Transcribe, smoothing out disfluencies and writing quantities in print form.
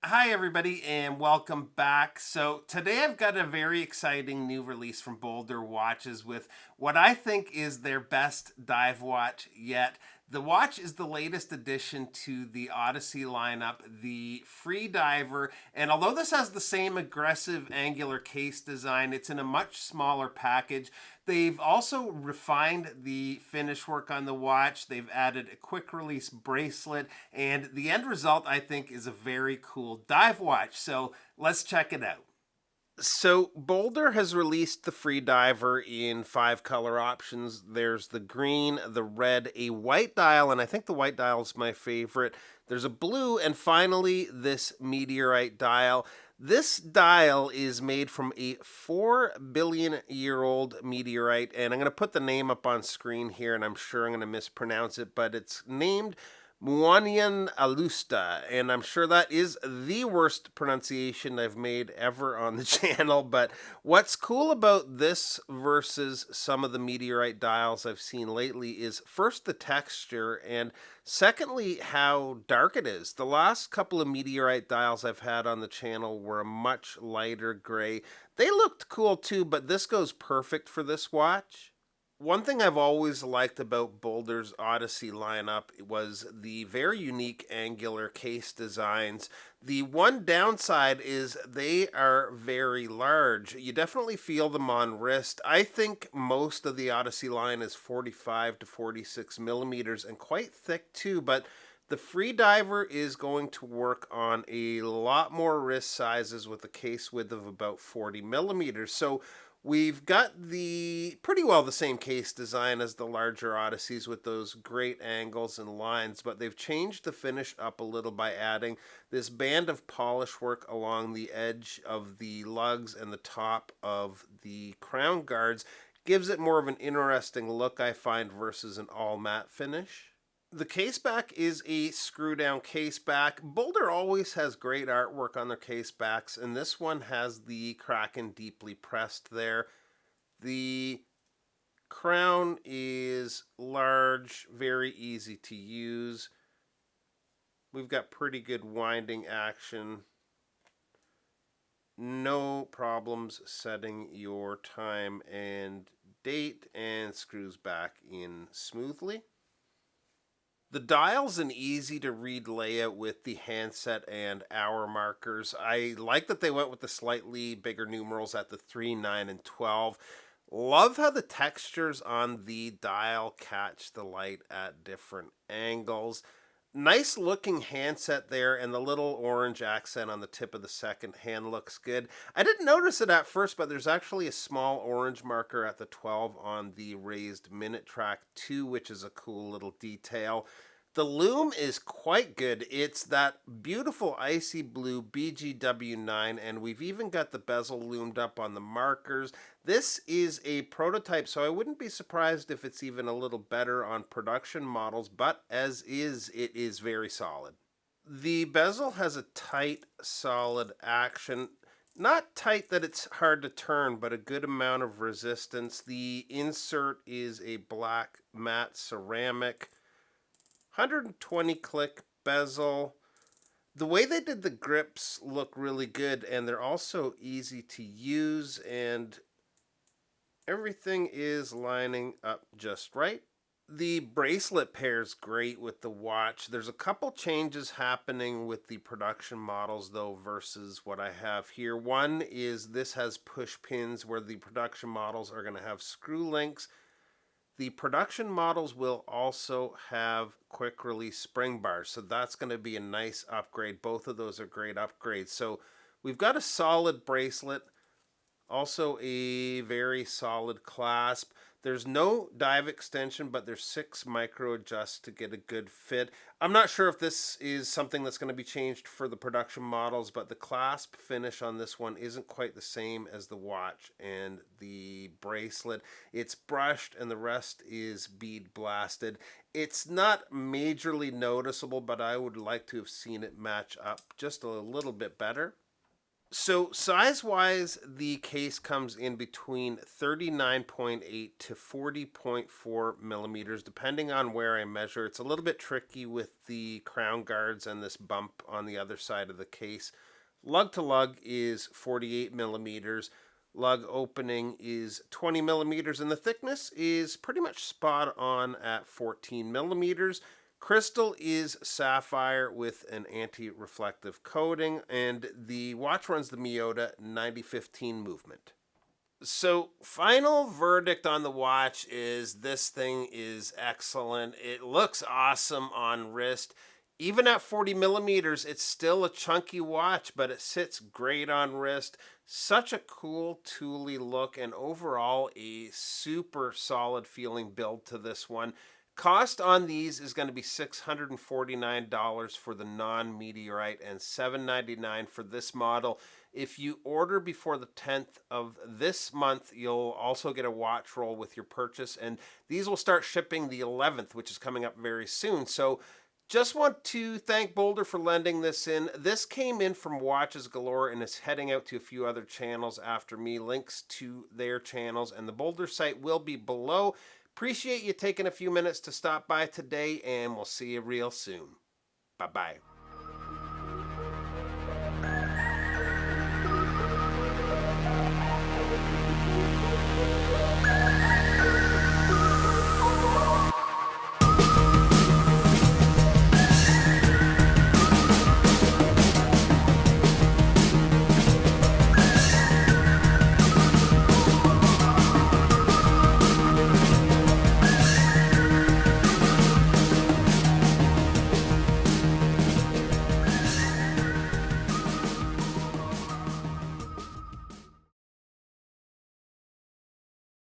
Hi, everybody, and welcome back. So, today I've got a very exciting new release from Boldr Watches with what I think is their best dive watch yet. The watch is the latest addition to the Odyssey lineup, the Freediver, and although this has the same aggressive angular case design, it's in a much smaller package. They've also refined the finish work on the watch. They've added a quick release bracelet, and the end result, I think, is a very cool dive watch. So let's check it out. So Boldr has released the Freediver in 5 color options. There's the green, the red, a white dial, and I think the white dial is my favorite. There's a blue, and finally this Meteorite dial. This dial is made from a 4 billion-year-old meteorite, and I'm going to put the name up on screen here, and I'm sure I'm going to mispronounce it, but it's named Muonyan Alusta, and I'm sure that is the worst pronunciation I've made ever on the channel. But what's cool about this versus some of the meteorite dials I've seen lately is first the texture, and secondly how dark it is. The last couple of meteorite dials I've had on the channel were a much lighter gray. They looked cool too, but this goes perfect for this watch. One thing I've always liked about Boldr's Odyssey lineup was the very unique angular case designs. The one downside is they are very large. You definitely feel them on wrist. I think most of the Odyssey line is 45 to 46 millimeters and quite thick too, but the Freediver is going to work on a lot more wrist sizes with a case width of about 40 millimeters. So we've got the pretty well the same case design as the larger Odysseys with those great angles and lines, but they've changed the finish up a little by adding this band of polish work along the edge of the lugs and the top of the crown guards. Gives it more of an interesting look, I find, versus an all matte finish. The caseback is a screw down caseback. Boldr always has great artwork on their casebacks, and this one has the Kraken deeply pressed there. The crown is large, very easy to use. We've got pretty good winding action. No problems setting your time and date, and screws back in smoothly. The dial's an easy to read layout with the handset and hour markers. I like that they went with the slightly bigger numerals at the 3, 9, and 12. Love how the textures on the dial catch the light at different angles. Nice looking handset there, and the little orange accent on the tip of the second hand looks good. I didn't notice it at first, but there's actually a small orange marker at the 12 on the raised minute track too, which is a cool little detail. The loom is quite good. It's that beautiful icy blue BGW9, and we've even got the bezel loomed up on the markers. This is a prototype, so I wouldn't be surprised if it's even a little better on production models, but as is, it is very solid. The bezel has a tight, solid action. Not tight that it's hard to turn, but a good amount of resistance. The insert is a black matte ceramic. 120 click bezel. The way they did the grips look really good, and they're also easy to use, and everything is lining up just right. The bracelet pairs great with the watch. There's a couple changes happening with the production models though versus what I have here. One is this has push pins where the production models are going to have screw links. The production models will also have quick release spring bars, so that's going to be a nice upgrade. Both of those are great upgrades. So we've got a solid bracelet, also a very solid clasp. There's no dive extension, but there's 6 micro adjusts to get a good fit. I'm not sure if this is something that's going to be changed for the production models, but the clasp finish on this one isn't quite the same as the watch and the bracelet. It's brushed and the rest is bead blasted. It's not majorly noticeable, but I would like to have seen it match up just a little bit better. So size-wise, the case comes in between 39.8 to 40.4 millimeters, depending on where I measure. It's a little bit tricky with the crown guards and this bump on the other side of the case. Lug to lug is 48 millimeters. Lug opening is 20 millimeters, and the thickness is pretty much spot on at 14 millimeters. Crystal is sapphire with an anti-reflective coating, and the watch runs the Miyota 9015 movement. So, final verdict on the watch is this thing is excellent. It looks awesome on wrist. Even at 40 millimeters, it's still a chunky watch, but it sits great on wrist. Such a cool, tooly look, and overall a super solid feeling build to this one. Cost on these is going to be $649 for the non-Meteorite and $799 for this model. If you order before the 10th of this month, you'll also get a watch roll with your purchase, and these will start shipping the 11th, which is coming up very soon. So just want to thank Boldr for lending this in. This came in from Watches Galore and is heading out to a few other channels after me. Links to their channels and the Boldr site will be below. Appreciate you taking a few minutes to stop by today, and we'll see you real soon. Bye-bye.